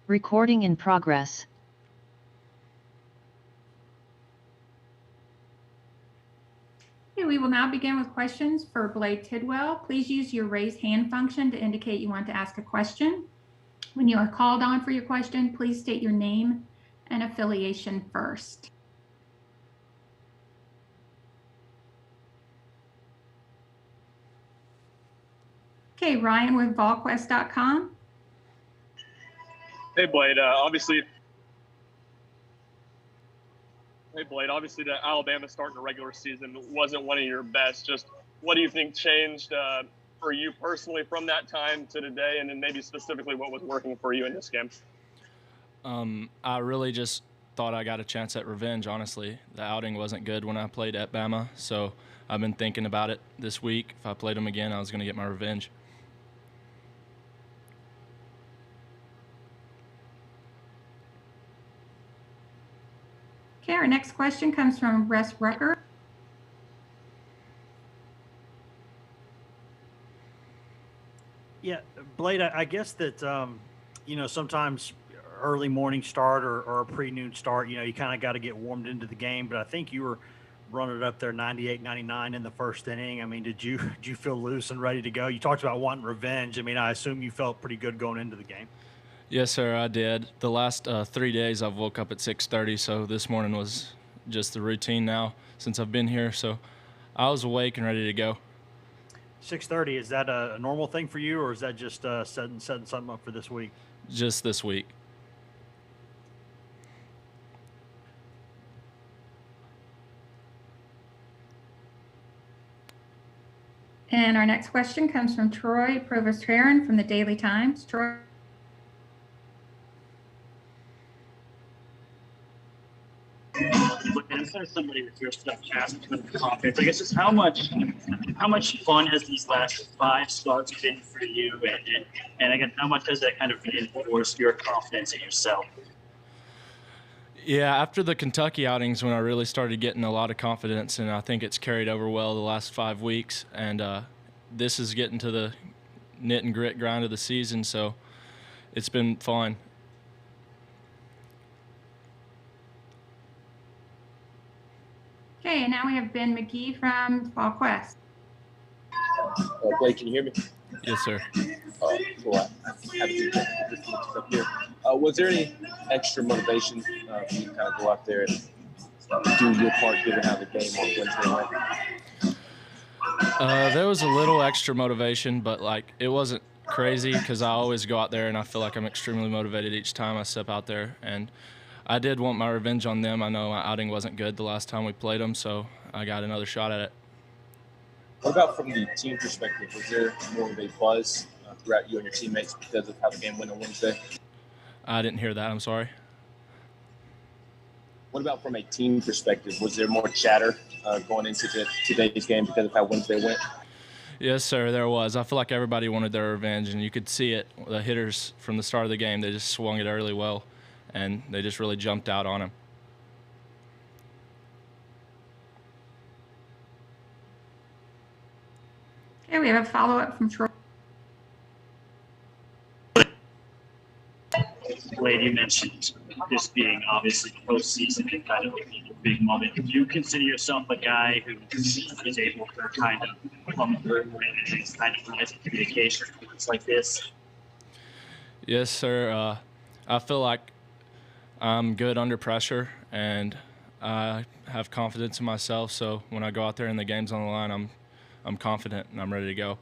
Recording in progress. Okay, we will now begin with questions for Blade Tidwell. Please use your raise hand function to indicate you want to ask a question. When you are called on for your question, please state your name and affiliation first. Okay, Ryan with volquest.com. Hey, Blade. Obviously, the Alabama start in the regular season wasn't one of your best. Just what do you think changed for you personally from that time to today, and then maybe specifically what was working for you in this game? I really just thought I got a chance at revenge, honestly. The outing wasn't good when I played at Bama, so I've been thinking about it this week. If I played them again, I was going to get my revenge. Okay, our next question comes from Russ Rucker. Yeah, Blade, I guess that, sometimes early morning start or a pre-noon start, you kind of got to get warmed into the game. But I think you were running it up there 98, 99 in the first inning. I mean, did you feel loose and ready to go? You talked about wanting revenge. I mean, I assume you felt pretty good going into the game. Yes, sir, I did. The last 3 days I've woke up at 6:30, so this morning was just the routine now since I've been here. So I was awake and ready to go. 6:30, is that a normal thing for you, or is that just setting something up for this week? Just this week. And our next question comes from Troy Provost-Heron from the Daily Times. Troy. Instead of somebody with your stuff cast in the confidence, I guess just how much fun has these last 5 starts been for you, and again, how much has that kind of reinforced your confidence in yourself? Yeah, after the Kentucky outings when I really started getting a lot of confidence, and I think it's carried over well the last 5 weeks, and this is getting to the knit and grit grind of the season, so it's been fun. Okay, and now we have Ben McGee from VolQuest. Blake, can you hear me? Yes, sir. Cool. Up here. Was there any extra motivation for you to kind of go out there and do your part given how the game on Wednesday went? There was a little extra motivation, but it wasn't crazy because I always go out there and I feel like I'm extremely motivated each time I step out there. And I did want my revenge on them. I know my outing wasn't good the last time we played them, so I got another shot at it. What about from the team perspective? Was there more of a buzz throughout you and your teammates because of how the game went on Wednesday? I didn't hear that. I'm sorry. What about from a team perspective? Was there more chatter going into today's game because of how Wednesday went? Yes, sir, there was. I feel like everybody wanted their revenge, and you could see it. The hitters from the start of the game, they just swung it early well, and they just really jumped out on him. Okay, we have a follow-up from Troy. Blade, you mentioned this being obviously postseason and kind of a big moment. Do you consider yourself a guy who is able to kind of come through and kind of rise in communication when it's like this? Yes, sir. I feel like I'm good under pressure, and I have confidence in myself. So when I go out there and the game's on the line, I'm confident and I'm ready to go.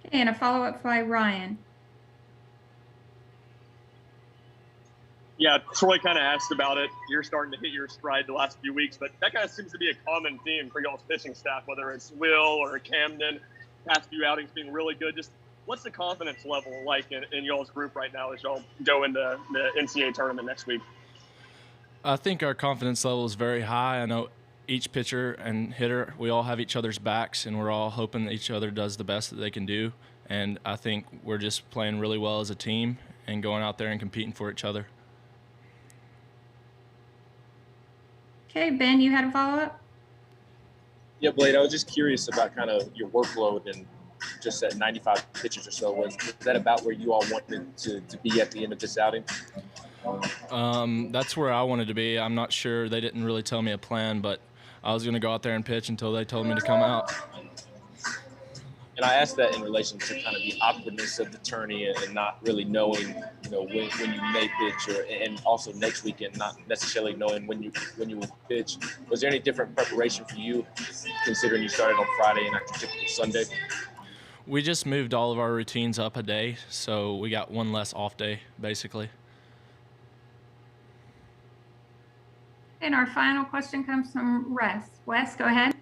Okay, and a follow-up by Ryan. Yeah, Troy kind of asked about it. You're starting to hit your stride the last few weeks, but that kind of seems to be a common theme for y'all's pitching staff, whether it's Will or Camden, past few outings being really good. Just what's the confidence level like in y'all's group right now as y'all go into the NCAA tournament next week? I think our confidence level is very high. I know each pitcher and hitter, we all have each other's backs, and we're all hoping that each other does the best that they can do. And I think we're just playing really well as a team and going out there and competing for each other. Okay, Ben, you had a follow-up? Yeah, Blade, I was just curious about kind of your workload and just at 95 pitches or so. Was that about where you all wanted to be at the end of this outing? That's where I wanted to be. I'm not sure. They didn't really tell me a plan, but I was going to go out there and pitch until they told me to come out. And I asked that in relation to kind of the awkwardness of the tourney and not really knowing, when you may pitch, and also next weekend not necessarily knowing when you will pitch. Was there any different preparation for you, considering you started on Friday and not your typical Sunday? We just moved all of our routines up a day, so we got one less off day, basically. And our final question comes from Wes, go ahead.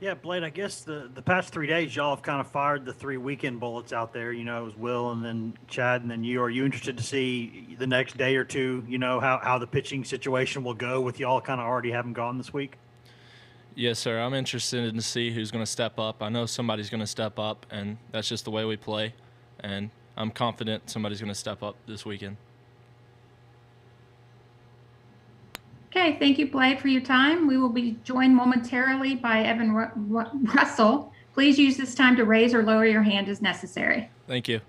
Yeah, Blade, I guess the past 3 days, y'all have kind of fired the 3 weekend bullets out there. It was Will and then Chad and then you. Are you interested to see the next day or two, how the pitching situation will go with y'all kind of already having gone this week? Yes, sir. I'm interested to see who's going to step up. I know somebody's going to step up, and that's just the way we play. And I'm confident somebody's going to step up this weekend. Okay, thank you, Blake, for your time. We will be joined momentarily by Evan Russell. Please use this time to raise or lower your hand as necessary. Thank you.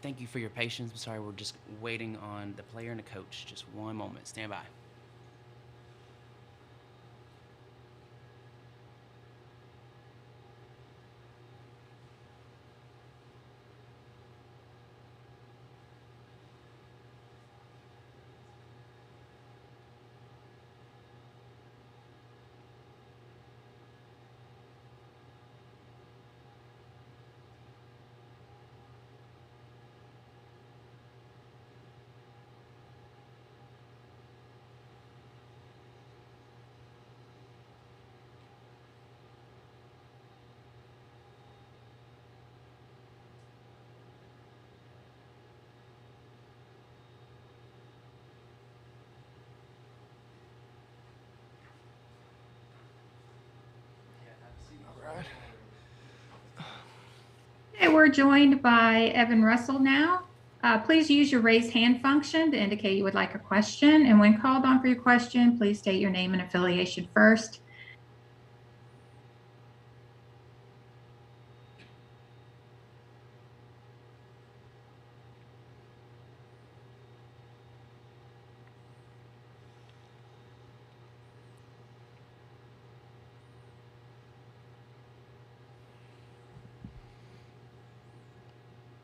thank you for your patience. I'm sorry, we're just waiting on the player and the coach. Just one moment. Stand by. Okay, we're joined by Evan Russell now. Please use your raise hand function to indicate you would like a question. And when called on for your question, please state your name and affiliation first.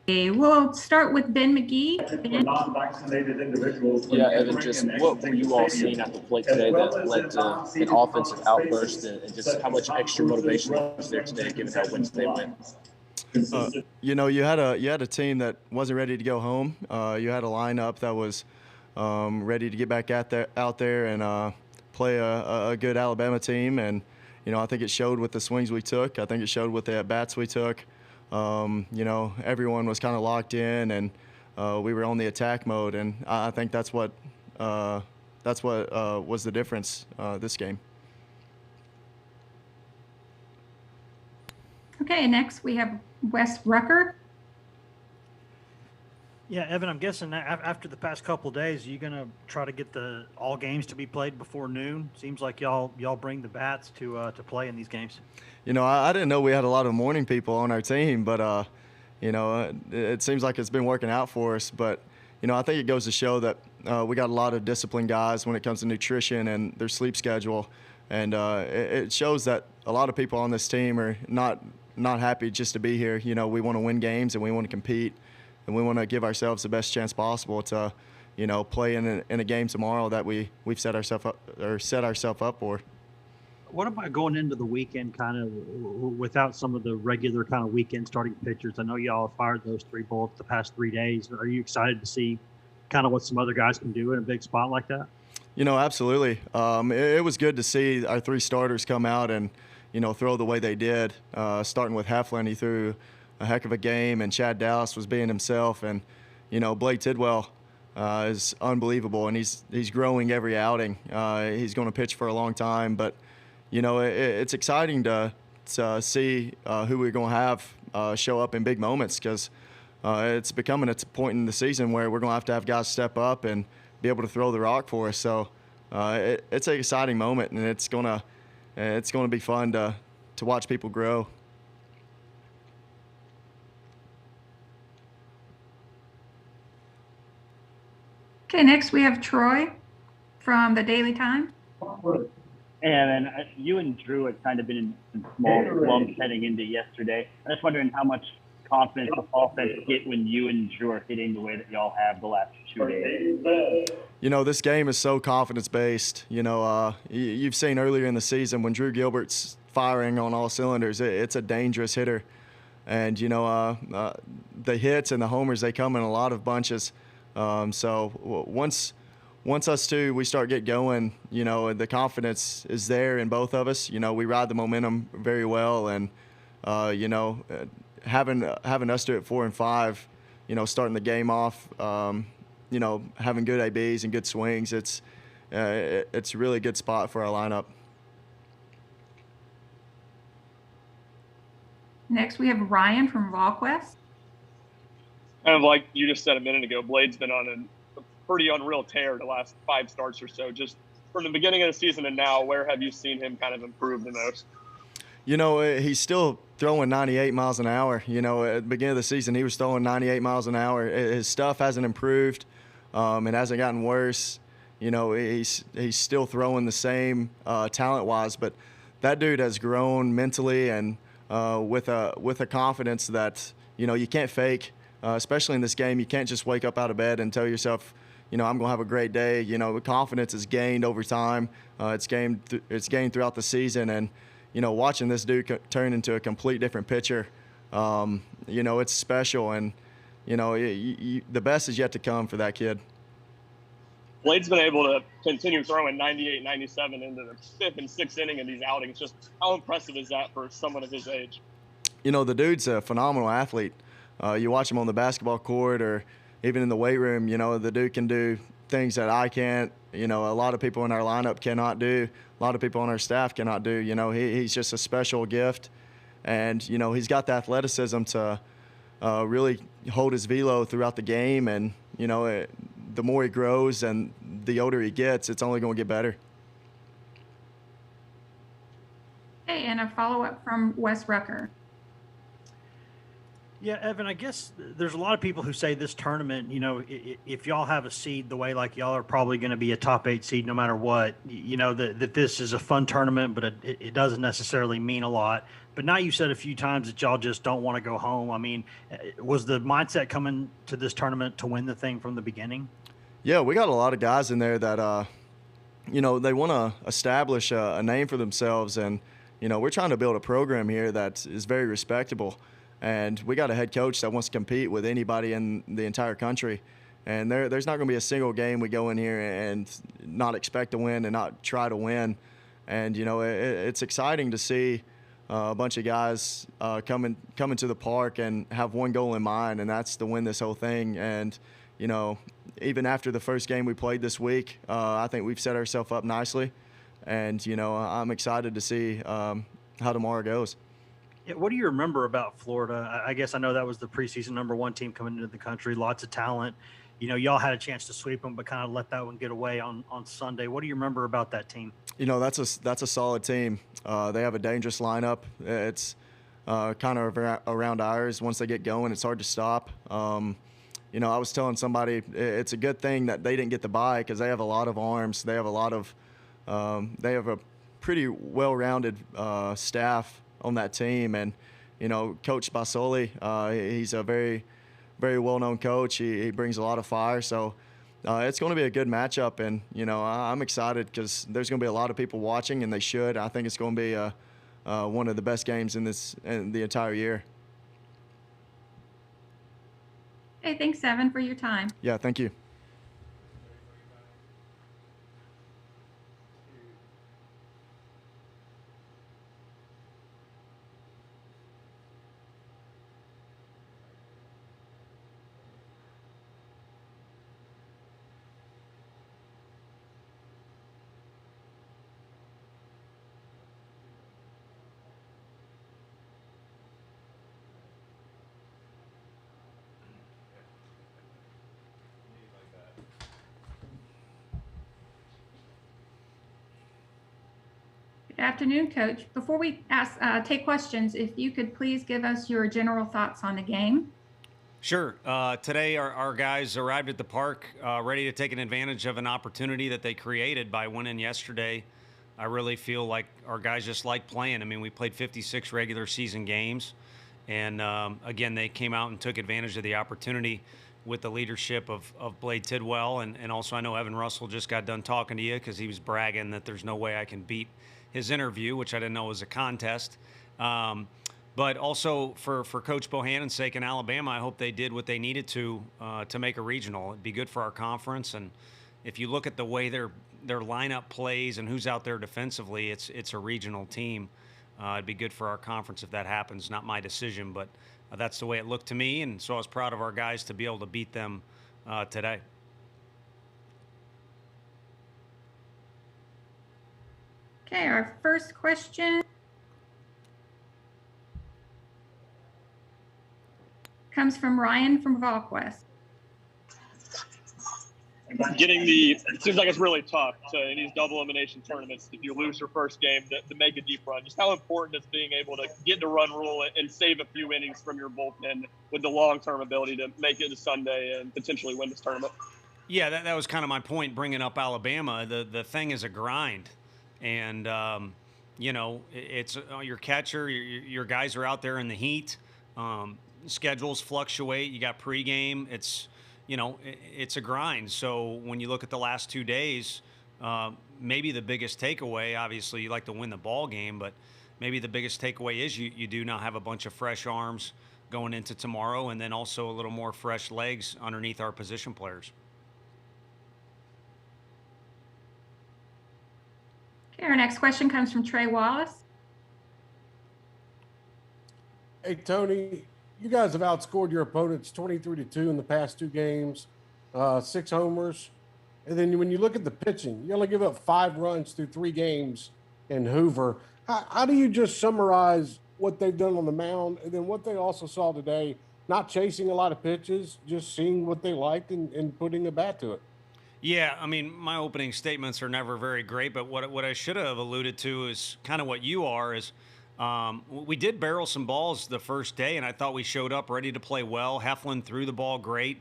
Okay, we'll start with Ben McGee. Ben? Non-vaccinated individuals. Yeah, Evan, just what were you all seeing at the plate today that led to an offensive outburst, and just how much extra motivation was there today, given how Wednesday went? You had a team that wasn't ready to go home. You had a lineup that was ready to get back out there and play a good Alabama team, and I think it showed with the swings we took. I think it showed with the at bats we took. Everyone was kind of locked in, and we were on the attack mode, and I think that's what was the difference this game. Okay, next we have Wes Rucker. Yeah, Evan, I'm guessing that after the past couple of days, you're going to try to get all games to be played before noon. Seems like y'all bring the bats to play in these games. I didn't know we had a lot of morning people on our team, but it seems like it's been working out for us. But I think it goes to show that we got a lot of disciplined guys when it comes to nutrition and their sleep schedule, and it shows that a lot of people on this team are not happy just to be here. We want to win games and we want to compete, and we want to give ourselves the best chance possible to, play in a game tomorrow that we've set ourselves up for. What about going into the weekend kind of without some of the regular kind of weekend starting pitchers? I know y'all have fired those 3 bullets the past 3 days. Are you excited to see kind of what some other guys can do in a big spot like that? Absolutely. It was good to see our 3 starters come out and, throw the way they did, starting with Heflin. He threw a heck of a game, and Chad Dallas was being himself. And, Blake Tidwell is unbelievable, and he's growing every outing. He's going to pitch for a long time, but it's exciting to see who we're going to have show up in big moments, because it's becoming a point in the season where we're going to have guys step up and be able to throw the rock for us. So it's an exciting moment, and it's going to be fun to watch people grow. Okay, next we have Troy from the Daily Times. And you and Drew had kind of been in small lumps heading into yesterday. I'm just wondering how much confidence the offense get when you and Drew are hitting the way that y'all have the last 2 days. This game is so confidence-based. You've seen earlier in the season when Drew Gilbert's firing on all cylinders, it's a dangerous hitter. And, the hits and the homers, they come in a lot of bunches. So once us two, we start get going, the confidence is there in both of us. We ride the momentum very well, and, having us do it 4 and 5, starting the game off, having good ABs and good swings, it's a really good spot for our lineup. Next, we have Ryan from RawQuest. Kind of like you just said a minute ago, Blade's been on a pretty unreal tear the last 5 starts or so. Just from the beginning of the season and now, where have you seen him kind of improve the most? He's still throwing 98 miles an hour. You know, at the beginning of the season, he was throwing 98 miles an hour. His stuff hasn't improved. It hasn't gotten worse. You know, he's still throwing the same talent-wise, but that dude has grown mentally and with a confidence that, you know, you can't fake. Especially in this game, you can't just wake up out of bed and tell yourself, you know, I'm going to have a great day. You know, confidence is gained over time. It's gained throughout the season. And, you know, watching this dude turn into a complete different pitcher, you know, it's special. And, you know, the best is yet to come for that kid. Blade's been able to continue throwing 98, 97 into the fifth and sixth inning in these outings. Just how impressive is that for someone of his age? You know, the dude's a phenomenal athlete. You watch him on the basketball court or even in the weight room, you know, the dude can do things that I can't, you know, a lot of people in our lineup cannot do. A lot of people on our staff cannot do. You know, he's just a special gift. And, you know, he's got the athleticism to really hold his velo throughout the game. And, you know, the more he grows and the older he gets, it's only going to get better. Okay, and a follow-up from Wes Rucker. Yeah, Evan, I guess there's a lot of people who say this tournament, you know, if y'all have a seed the way like y'all are probably going to be a top 8 seed no matter what, you know, that this is a fun tournament, but it doesn't necessarily mean a lot. But now you said a few times that y'all just don't want to go home. I mean, was the mindset coming to this tournament to win the thing from the beginning? Yeah, we got a lot of guys in there that, you know, they want to establish a name for themselves. And, you know, we're trying to build a program here that is very respectable. And we got a head coach that wants to compete with anybody in the entire country. And there's not going to be a single game we go in here and not expect to win and not try to win. And, you know, it's exciting to see a bunch of guys coming to the park and have one goal in mind, and that's to win this whole thing. And, you know, even after the first game we played this week, I think we've set ourselves up nicely. And, you know, I'm excited to see how tomorrow goes. Yeah, what do you remember about Florida? I guess I know that was the preseason #1 team coming into the country, lots of talent. You know, y'all had a chance to sweep them, but kind of let that one get away on Sunday. What do you remember about that team? You know, that's a solid team. They have a dangerous lineup. It's kind of around ours. Once they get going, it's hard to stop. You know, I was telling somebody it's a good thing that they didn't get the bye because they have a lot of arms. They have they have a pretty well-rounded staff on that team. And, you know, Coach Basoli, he's a very, very well-known coach. He brings a lot of fire. So it's going to be a good matchup. And, you know, I'm excited because there's going to be a lot of people watching, and they should. I think it's going to be one of the best games in the entire year. Hey, thanks, Evan, for your time. Yeah, thank you. Good afternoon, Coach. Before we take questions, if you could please give us your general thoughts on the game. Sure. Today, our guys arrived at the park ready to take an advantage of an opportunity that they created by winning yesterday. I really feel like our guys just like playing. I mean, we played 56 regular season games. And, again, they came out and took advantage of the opportunity with the leadership of Blade Tidwell. And also, I know Evan Russell just got done talking to you because he was bragging that there's no way I can beat his interview, which I didn't know was a contest. But also for Coach Bohannon's sake in Alabama, I hope they did what they needed to make a regional. It'd be good for our conference. And if you look at the way their lineup plays and who's out there defensively, it's a regional team. It'd be good for our conference if that happens. Not my decision, but that's the way it looked to me. And so I was proud of our guys to be able to beat them today. Okay, our first question comes from Ryan from VolQuest. it seems like it's really tough in these double elimination tournaments if you lose your first game to make a deep run. Just how important is being able to get the run rule and save a few innings from your bullpen with the long-term ability to make it to Sunday and potentially win this tournament? Yeah, that was kind of my point bringing up Alabama. The thing is a grind. And, it's your catcher, your guys are out there in the heat. Schedules fluctuate. You got pregame. It's a grind. So when you look at the last 2 days, maybe the biggest takeaway, obviously you like to win the ball game, but maybe the biggest takeaway is you do now have a bunch of fresh arms going into tomorrow, and then also a little more fresh legs underneath our position players. Okay, our next question comes from Trey Wallace. Hey, Tony, you guys have outscored your opponents 23-2 in the past 2 games, 6 homers. And then when you look at the pitching, you only give up 5 runs through 3 games in Hoover. How do you just summarize what they've done on the mound and then what they also saw today, not chasing a lot of pitches, just seeing what they liked and putting a bat to it? Yeah, I mean, my opening statements are never very great, but what I should have alluded to is kind of what you are is we did barrel some balls the first day, and I thought we showed up ready to play well. Heflin threw the ball great.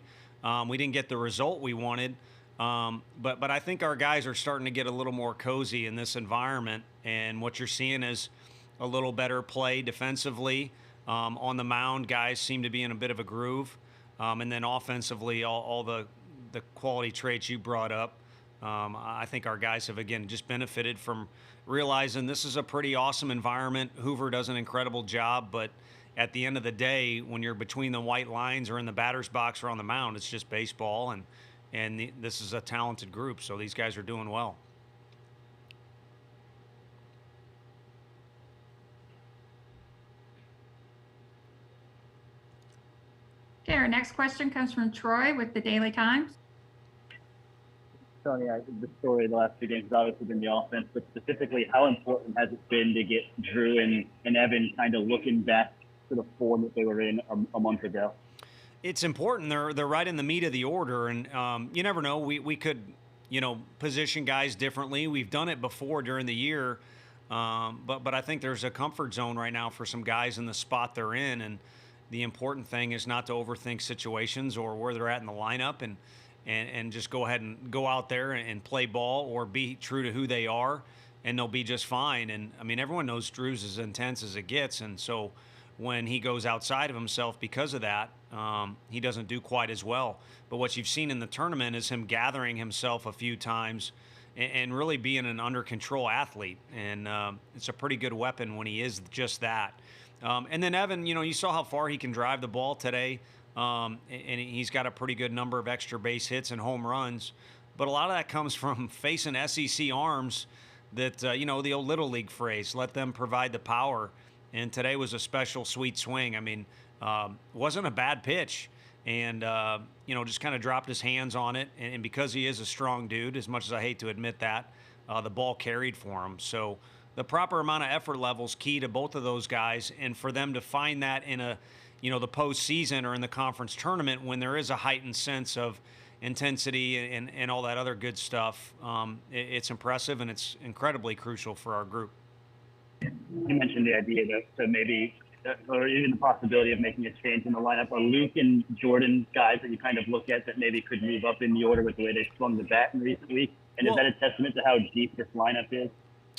We didn't get the result we wanted, but I think our guys are starting to get a little more cozy in this environment, and what you're seeing is a little better play defensively. On the mound, guys seem to be in a bit of a groove, and then offensively, all the quality traits you brought up. I think our guys have, again, just benefited from realizing this is a pretty awesome environment. Hoover does an incredible job, but at the end of the day, when you're between the white lines or in the batter's box or on the mound, it's just baseball, and this is a talented group, so these guys are doing well. Okay, our next question comes from Troy with the Daily Times. Tony, the story of the last 2 games has obviously been the offense, but specifically, how important has it been to get Drew and Evan kind of looking back to the form that they were in a month ago? It's important. They're right in the meat of the order, and you never know. We could, position guys differently. We've done it before during the year, but I think there's a comfort zone right now for some guys in the spot they're in, and the important thing is not to overthink situations or where they're at in the lineup, and just go ahead and go out there and play ball or be true to who they are, and they'll be just fine. And, I mean, everyone knows Drew's as intense as it gets, and so when he goes outside of himself because of that, he doesn't do quite as well. But what you've seen in the tournament is him gathering himself a few times and really being an under-control athlete. And it's a pretty good weapon when he is just that. And then Evan, you saw how far he can drive the ball today. And he's got a pretty good number of extra base hits and home runs. But a lot of that comes from facing SEC arms that, the old Little League phrase, let them provide the power. And today was a special sweet swing. I mean, wasn't a bad pitch. And, just kind of dropped his hands on it. And because he is a strong dude, as much as I hate to admit that, the ball carried for him. So the proper amount of effort level is key to both of those guys. And for them to find that in the postseason or in the conference tournament when there is a heightened sense of intensity and all that other good stuff, it's impressive and it's incredibly crucial for our group. You mentioned the idea that maybe, or even the possibility of making a change in the lineup. Are Luke and Jordan guys that you kind of look at that maybe could move up in the order with the way they swung the bat in recent weeks? And is that a testament to how deep this lineup is?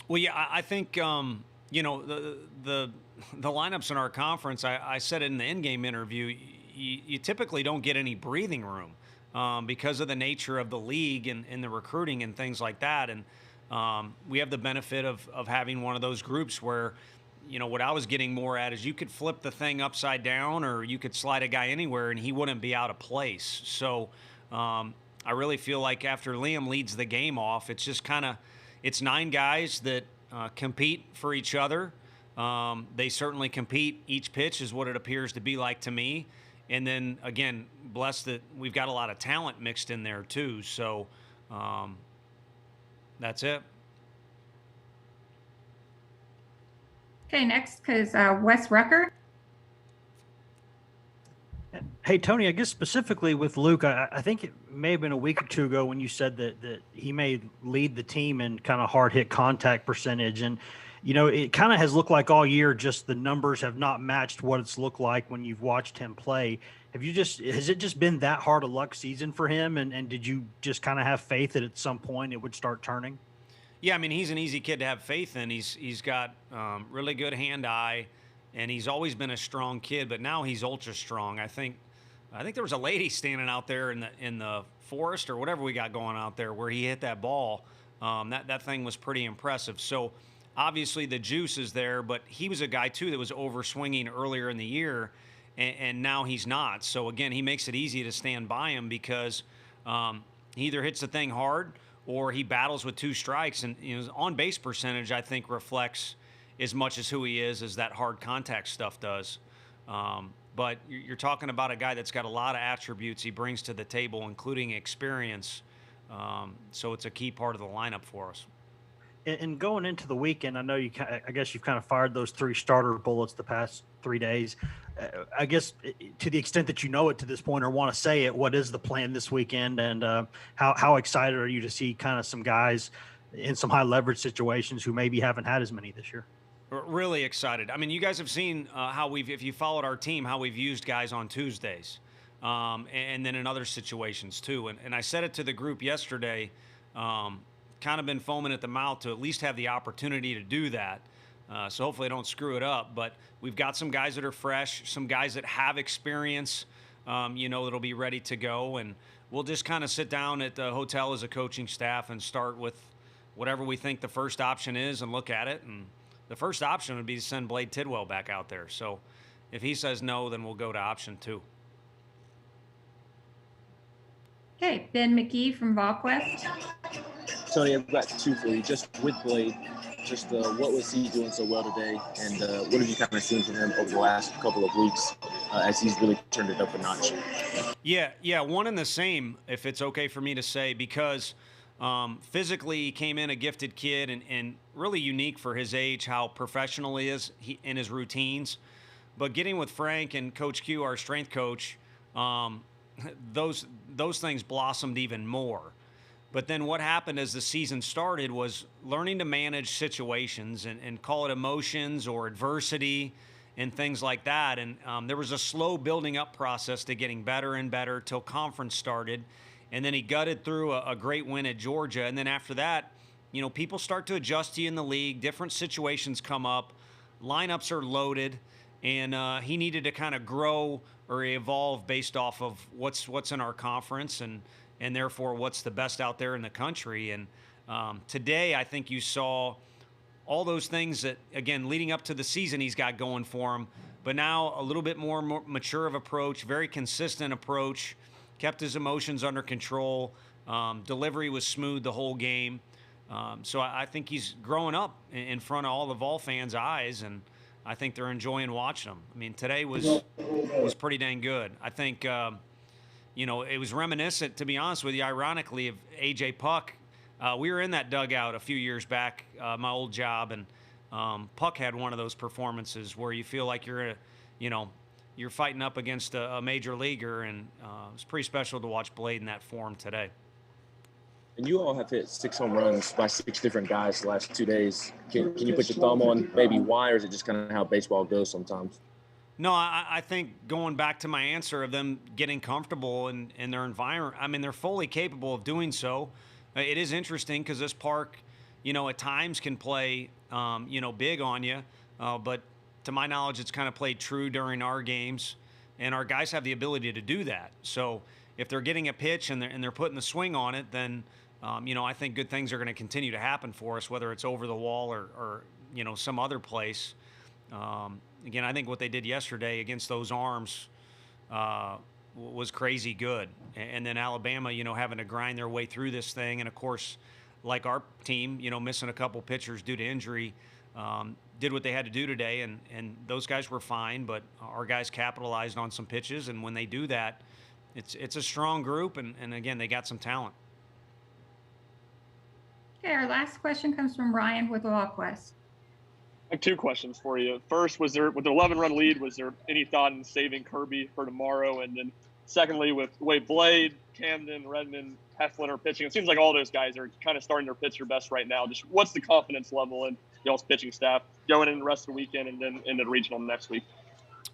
Well, yeah, I think, the lineups in our conference, I said it in the in-game interview, you typically don't get any breathing room because of the nature of the league and the recruiting and things like that. And we have the benefit of having one of those groups where, what I was getting more at is you could flip the thing upside down or you could slide a guy anywhere and he wouldn't be out of place. So I really feel like after Liam leads the game off, it's just it's 9 guys that compete for each other. They certainly compete. Each pitch is what it appears to be like to me. And then, again, blessed that we've got a lot of talent mixed in there, too. So that's it. Okay, next is Wes Rucker. Hey, Tony, I guess specifically with Luke, I think it may have been a week or two ago when you said that he may lead the team in kind of hard hit contact percentage. And, it kind of has looked like all year, just the numbers have not matched what it's looked like when you've watched him play. Has it just been that hard a luck season for him? And did you just kind of have faith that at some point it would start turning? Yeah, I mean, he's an easy kid to have faith in. He's got really good hand-eye, and he's always been a strong kid. But now he's ultra strong. I think there was a lady standing out there in the forest or whatever we got going out there where he hit that ball. That thing was pretty impressive. So obviously the juice is there, but he was a guy too that was over swinging earlier in the year, and now he's not. So again, he makes it easy to stand by him because he either hits the thing hard or he battles with two strikes. And his on base percentage, I think, reflects as much as who he is as that hard contact stuff does. But you're talking about a guy that's got a lot of attributes he brings to the table, including experience. So it's a key part of the lineup for us. And going into the weekend, I know I guess you've kind of fired those 3 starter bullets the past 3 days. I guess to the extent that you know it to this point or want to say it, what is the plan this weekend, and how excited are you to see kind of some guys in some high leverage situations who maybe haven't had as many this year? Really excited. I mean, you guys have seen how if you followed our team, how we've used guys on Tuesdays, and then in other situations too. And I said it to the group yesterday. Kind of been foaming at the mouth to at least have the opportunity to do that. So hopefully I don't screw it up. But we've got some guys that are fresh, some guys that have experience, that'll be ready to go. And we'll just kind of sit down at the hotel as a coaching staff and start with whatever we think the first option is and look at it. And the first option would be to send Blade Tidwell back out there. So if he says no, then we'll go to option 2. Okay, Ben McGee from VolQuest. Tony, I've got 2 for you. Just with Blade, what was he doing so well today, and what have you kind of seen from him over the last couple of weeks as he's really turned it up a notch? Yeah, one and the same, if it's okay for me to say, because physically he came in a gifted kid and really unique for his age, how professional he is in his routines. But getting with Frank and Coach Q, our strength coach, those things blossomed even more. But then what happened as the season started was learning to manage situations and call it emotions or adversity and things like that. And there was a slow building up process to getting better and better till conference started. And then he gutted through a great win at Georgia. And then after that, people start to adjust to you in the league. Different situations come up. Lineups are loaded. And he needed to kind of grow or evolve based off of what's in our conference and therefore what's the best out there in the country. And today I think you saw all those things that, again, leading up to the season he's got going for him, but now a little bit more mature of approach, very consistent approach, kept his emotions under control. Delivery was smooth the whole game. So I think he's growing up in front of all the Vol fans' eyes, and I think they're enjoying watching him. I mean, today was pretty dang good. I think it was reminiscent, to be honest with you, ironically, of A.J. Puck. We were in that dugout a few years back, my old job, and Puck had one of those performances where you feel like you're fighting up against a major leaguer, and it was pretty special to watch Blade in that form today. And you all have hit 6 home runs by 6 different guys the last 2 days. Can you put your thumb on maybe why, or is it just kind of how baseball goes sometimes? No, I think going back to my answer of them getting comfortable in their environment, I mean, they're fully capable of doing so. It is interesting because this park, at times can play, big on you. But to my knowledge, it's kind of played true during our games. And our guys have the ability to do that. So if they're getting a pitch and they're putting the swing on it, then, I think good things are going to continue to happen for us, whether it's over the wall or some other place. Again, I think what they did yesterday against those arms was crazy good. And then Alabama, having to grind their way through this thing. And, of course, like our team, missing a couple pitchers due to injury, did what they had to do today. And those guys were fine, but our guys capitalized on some pitches. And when they do that, it's a strong group. And again, they got some talent. Okay, our last question comes from Ryan with VolQuest. I have two questions for you. First, with the 11-run lead, was there any thought in saving Kirby for tomorrow? And then secondly, with the way Blade, Camden, Redmond, Heflin are pitching, it seems like all those guys are kind of starting to pitch their best right now. Just what's the confidence level in y'all's pitching staff going in the rest of the weekend and then into the regional next week?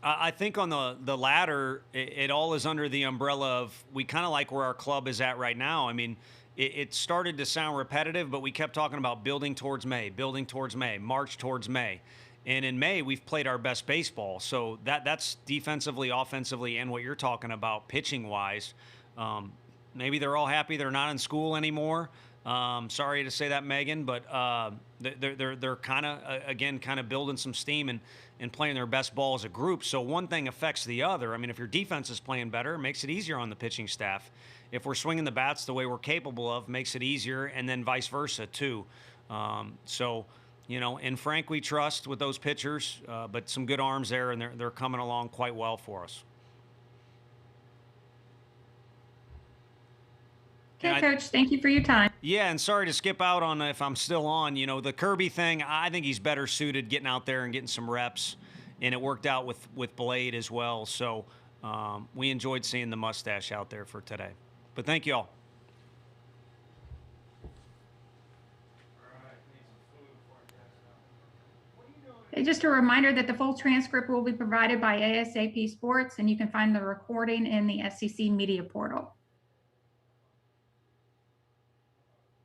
I think on the latter, it all is under the umbrella of we kind of like where our club is at right now. I mean, it started to sound repetitive, but we kept talking about building towards May, March towards May. And in May, we've played our best baseball. So that's defensively, offensively, and what you're talking about pitching-wise. Maybe they're all happy they're not in school anymore. Sorry to say that, Megan, but they're kind of building some steam and playing their best ball as a group. So one thing affects the other. I mean, if your defense is playing better, it makes it easier on the pitching staff. If we're swinging the bats the way we're capable of, makes it easier, and then vice versa too. So, in Frank we trust with those pitchers, but some good arms there, and they're coming along quite well for us. Okay, Coach, thank you for your time. Yeah, and sorry to skip out on if I'm still on. The Kirby thing, I think he's better suited getting out there and getting some reps, and it worked out with Blade as well. So we enjoyed seeing the mustache out there for today. But thank you all. Okay, just a reminder that the full transcript will be provided by ASAP Sports, and you can find the recording in the SEC Media Portal.